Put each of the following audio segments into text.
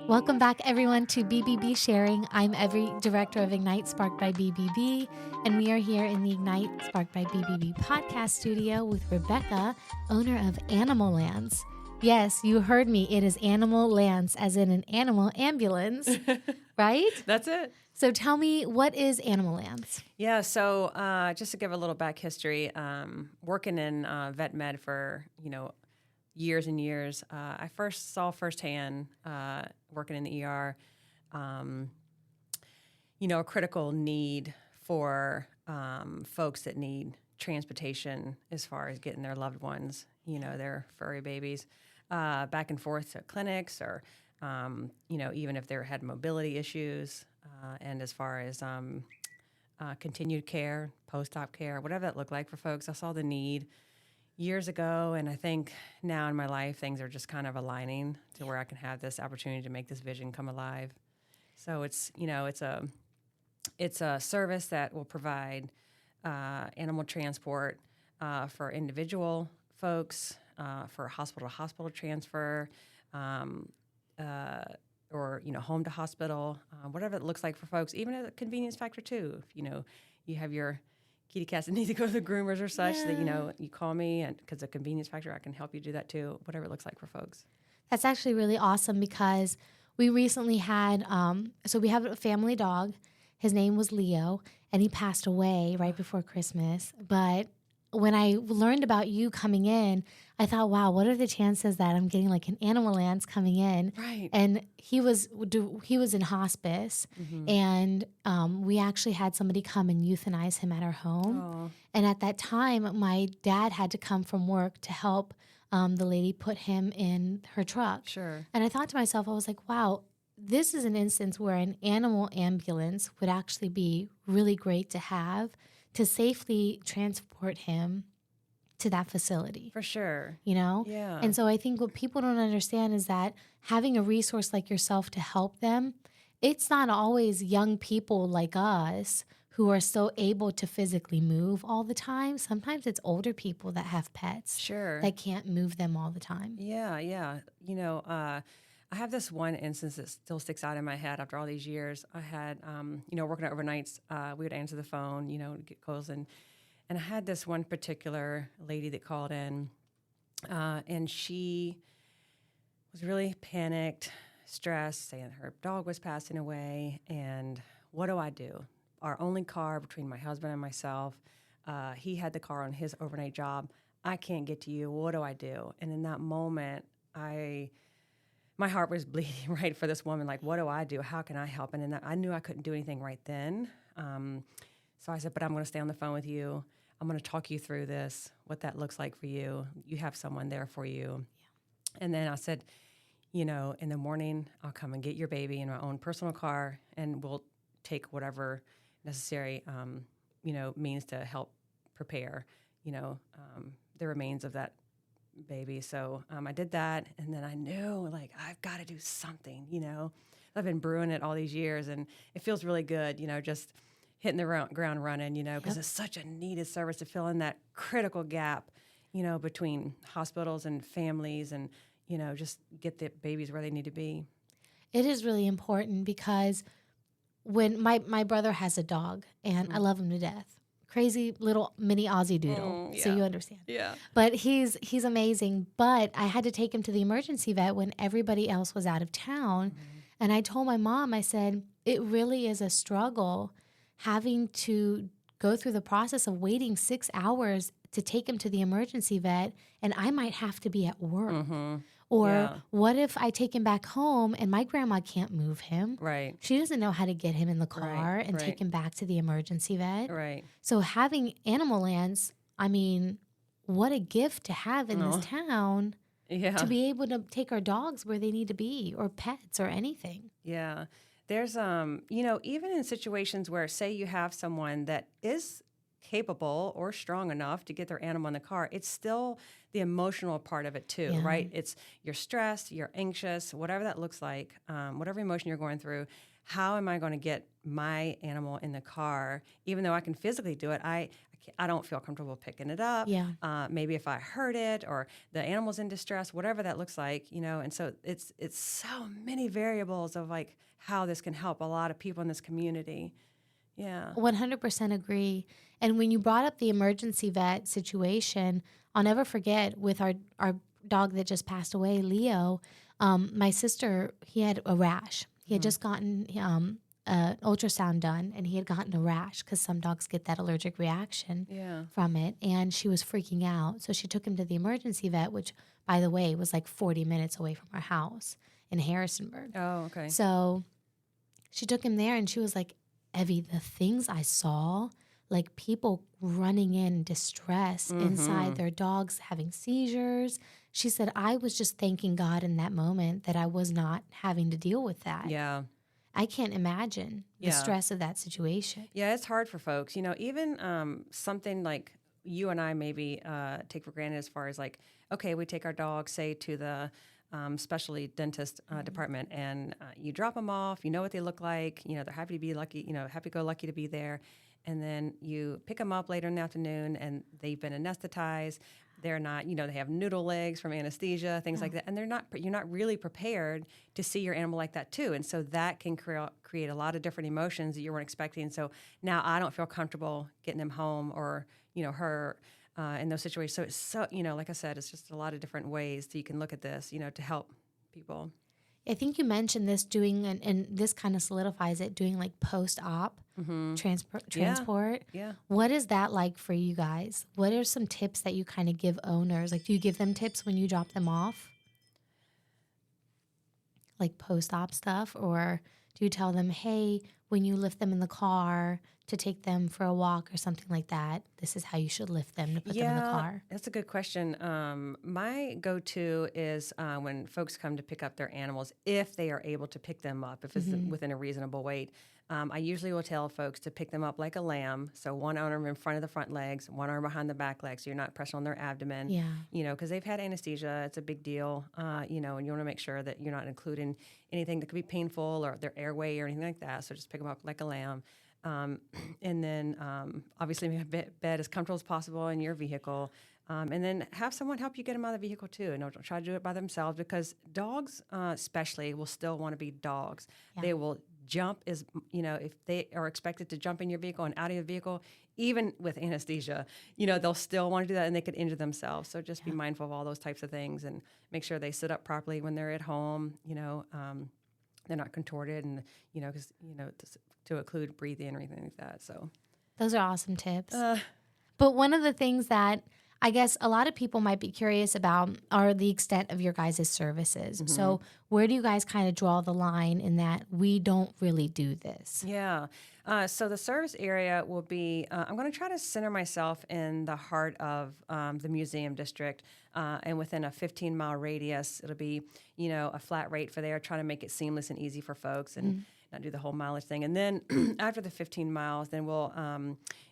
Welcome back, everyone, to BBB Sharing. I'm Evie, Director of Ignite Sparked by BBB, and we are here in the Ignite Sparked by BBB podcast studio with Rebecca, owner of Animalance. Yes, you heard me. It is Animalance, as in an animal ambulance, right? That's it. So tell me, what is Animalance? Yeah, so just to give a little back history, working in vet med for, years and years, I first saw firsthand working in the ER, a critical need for folks that need transportation as far as getting their loved ones, their furry babies, back and forth to clinics or, even if they had mobility issues, and as far as continued care, post-op care, whatever that looked like for folks, I saw the need years ago, and I think now in my life things are just kind of aligning to where I can have this opportunity to make this vision come alive. So it's a service that will provide animal transport for individual folks, for hospital-to-hospital transfer, or home to hospital, whatever it looks like for folks, even a convenience factor too. If you have your kitty cats that need to go to the groomers or such, that you call me, and because a convenience factor, I can help you do that too, whatever it looks like for folks. That's actually really awesome because we recently had, so we have a family dog. His name was Leo, and he passed away right before Christmas. But when I learned about you coming in, I thought, wow, what are the chances that I'm getting like an Animalance coming in? Right. And he was in hospice, and we actually had somebody come and euthanize him at our home. Oh. And at that time, my dad had to come from work to help the lady put him in her truck. Sure. And I thought to myself, I was like, wow, this is an instance where an animal ambulance would actually be really great to have to safely transport him to that facility. For sure. Yeah. And so I think what people don't understand is that having a resource like yourself to help them, it's not always young people like us who are so able to physically move all the time. Sometimes it's older people that have pets. Sure. That can't move them all the time. Yeah. I have this one instance that still sticks out in my head after all these years. I had, working at overnights, we would answer the phone, get calls, and I had this one particular lady that called in, and she was really panicked, stressed, saying her dog was passing away, and what do I do? Our only car between my husband and myself, he had the car on his overnight job. I can't get to you. What do I do? And in that moment, my heart was bleeding, right, for this woman. Like, what do I do? How can I help? And I knew I couldn't do anything right then. So I said, but I'm going to stay on the phone with you. I'm going to talk you through this, what that looks like for you. You have someone there for you. Yeah. And then I said, in the morning, I'll come and get your baby in my own personal car, and we'll take whatever necessary, means to help prepare, the remains of that baby. So I did that, and then I knew, like, I've got to do something, I've been brewing it all these years, and it feels really good, just hitting the ground running, because It's such a needed service to fill in that critical gap, between hospitals and families, and, just get the babies where they need to be. It is really important because when my brother has a dog, and I love him to death. Crazy little mini Aussie doodle, so you understand. Yeah. But he's amazing. But I had to take him to the emergency vet when everybody else was out of town. And I told my mom, I said, it really is a struggle having to go through the process of waiting 6 hours to take him to the emergency vet, and I might have to be at work. Or what if I take him back home and my grandma can't move him? Right. She doesn't know how to get him in the car and take him back to the emergency vet. Right. So having Animalance, I mean, what a gift to have in this town to be able to take our dogs where they need to be, or pets or anything. Yeah. There's, even in situations where, say you have someone that is capable or strong enough to get their animal in the car, it's still the emotional part of it too, Yeah. right? It's you're stressed, you're anxious, whatever that looks like, whatever emotion you're going through. How am I going to get my animal in the car? Even though I can physically do it, I don't feel comfortable picking it up. Yeah. Maybe if I hurt it or the animal's in distress, whatever that looks like, And so it's so many variables of like how this can help a lot of people in this community. Yeah. 100% agree. And when you brought up the emergency vet situation, I'll never forget with our dog that just passed away, Leo, my sister, he had a rash. He had just gotten an ultrasound done, and he had gotten a rash because some dogs get that allergic reaction from it. And she was freaking out. So she took him to the emergency vet, which, by the way, was like 40 minutes away from our house in Harrisonburg. Oh, okay. So she took him there, and she was like, Evie, the things I saw, like people running in distress inside their dogs having seizures. She said, I was just thanking God in that moment that I was not having to deal with that. Yeah. I can't imagine the stress of that situation. Yeah, it's hard for folks. Even something like you and I maybe take for granted as far as like, okay, we take our dog, say, to the specialty dentist department, and you drop them off. You know what they look like. They're happy to be lucky. Happy-go-lucky to be there, and then you pick them up later in the afternoon, and they've been anesthetized. They're not. They have noodle legs from anesthesia, things like that, and you're not really prepared to see your animal like that too, and so that can create a lot of different emotions that you weren't expecting. So now I don't feel comfortable getting them home or her. In those situations. So it's so, like I said, it's just a lot of different ways that you can look at this, to help people. I think you mentioned this doing, and this kind of solidifies it, doing like post-op transport. Yeah. What is that like for you guys? What are some tips that you kind of give owners? Like, do you give them tips when you drop them off? Like post-op stuff? Or do you tell them, hey, when you lift them in the car to take them for a walk or something like that, this is how you should lift them to put them in the car? That's a good question. My go-to is when folks come to pick up their animals, if they are able to pick them up, if it's within a reasonable weight. I usually will tell folks to pick them up like a lamb. So one arm in front of the front legs, one arm behind the back legs, so you're not pressing on their abdomen. Yeah. Because they've had anesthesia. It's a big deal, and you want to make sure that you're not including anything that could be painful or their airway or anything like that. So just pick them up like a lamb. And then obviously make a bed as comfortable as possible in your vehicle. And then have someone help you get them out of the vehicle too. And don't try to do it by themselves, because dogs especially will still want to be dogs. Yeah. They will jump if they are expected to jump in your vehicle and out of your vehicle, even with anesthesia, they'll still want to do that, and they could injure themselves. So just be mindful of all those types of things, and make sure they sit up properly when they're at home, they're not contorted, and, because, to include breathing or anything like that. So those are awesome tips. But one of the things that I guess a lot of people might be curious about are the extent of your guys' services. So where do you guys kind of draw the line in that we don't really do this? Yeah. So the service area will be, I'm going to try to center myself in the heart of the museum district, and within a 15-mile radius. It'll be, a flat rate for there, trying to make it seamless and easy for folks, and not do the whole mileage thing. And then after the 15 miles, then we'll,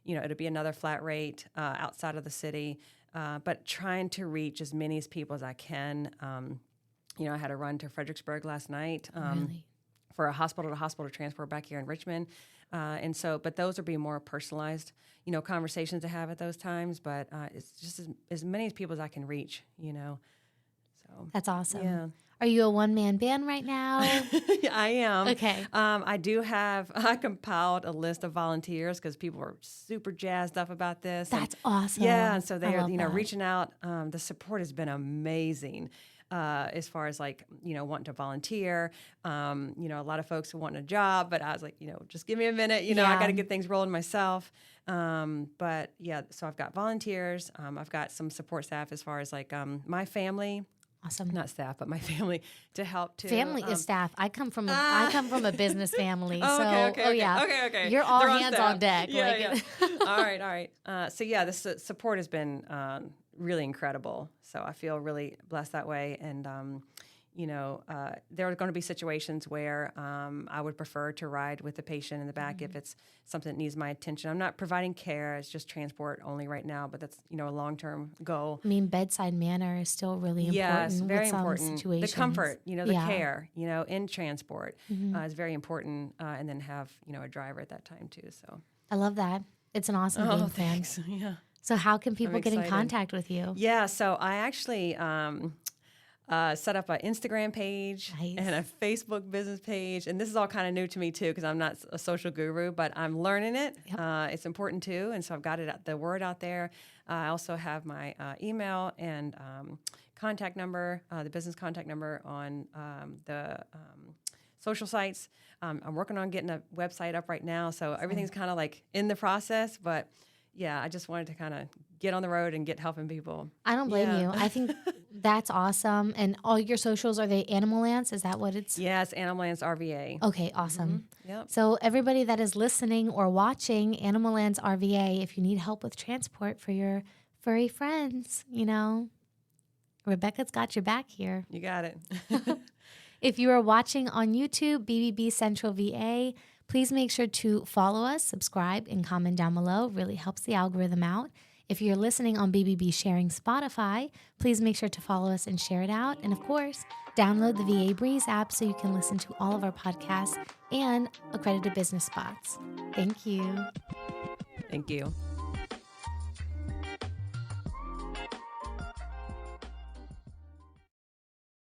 it'll be another flat rate outside of the city, but trying to reach as many people as I can. I had a run to Fredericksburg last night for a hospital-to-hospital transport back here in Richmond. And so, but those will be more personalized, conversations to have at those times. But it's just as many people as I can reach, So that's awesome. Yeah. Are you a one-man band right now? I am. Okay. I compiled a list of volunteers because people were super jazzed up about this. That's awesome. Yeah, and so they're, that. reaching out. The support has been amazing. As far as wanting to volunteer, a lot of folks wanting a job, but I was like, just give me a minute, I got to get things rolling myself. But yeah, so I've got volunteers. I've got some support staff as far as my family. Awesome. Not staff, but my family to help too. Family is staff. I come from a business family. Okay. Yeah. Okay. You're all hands on deck. Yeah. All right. So yeah, the support has been really incredible. So I feel really blessed that way. And, there are going to be situations where I would prefer to ride with the patient in the back if it's something that needs my attention. I'm not providing care; it's just transport only right now. But that's a long-term goal. I mean, bedside manner is still really important. Yes, very with some important. situations. The comfort, the care, in transport is very important. And then have a driver at that time too. So I love that. It's an awesome game plan. Thanks. Yeah. So how can people get in excited. contact with you? Yeah, so I actually set up an Instagram page and a Facebook business page. And this is all kind of new to me, too, because I'm not a social guru, but I'm learning it. Yep. It's important, too. And so I've got the word out there. I also have my email and contact number, the business contact number on the social sites. I'm working on getting a website up right now. So everything's kind of like in the process, but yeah, I just wanted to kind of get on the road and get helping people. I don't blame you. I think that's awesome. And all your socials, are they Animalance? Is that what it's? Yeah, it's Animalance RVA. Okay, awesome. Mm-hmm. Yep. So everybody that is listening or watching Animalance RVA, if you need help with transport for your furry friends, Rebecca's got your back here. You got it. If you are watching on YouTube, BBB Central VA, please make sure to follow us, subscribe, and comment down below. It really helps the algorithm out. If you're listening on BBB Sharing Spotify, please make sure to follow us and share it out. And of course, download the VA Breeze app so you can listen to all of our podcasts and accredited business spots. Thank you. Thank you.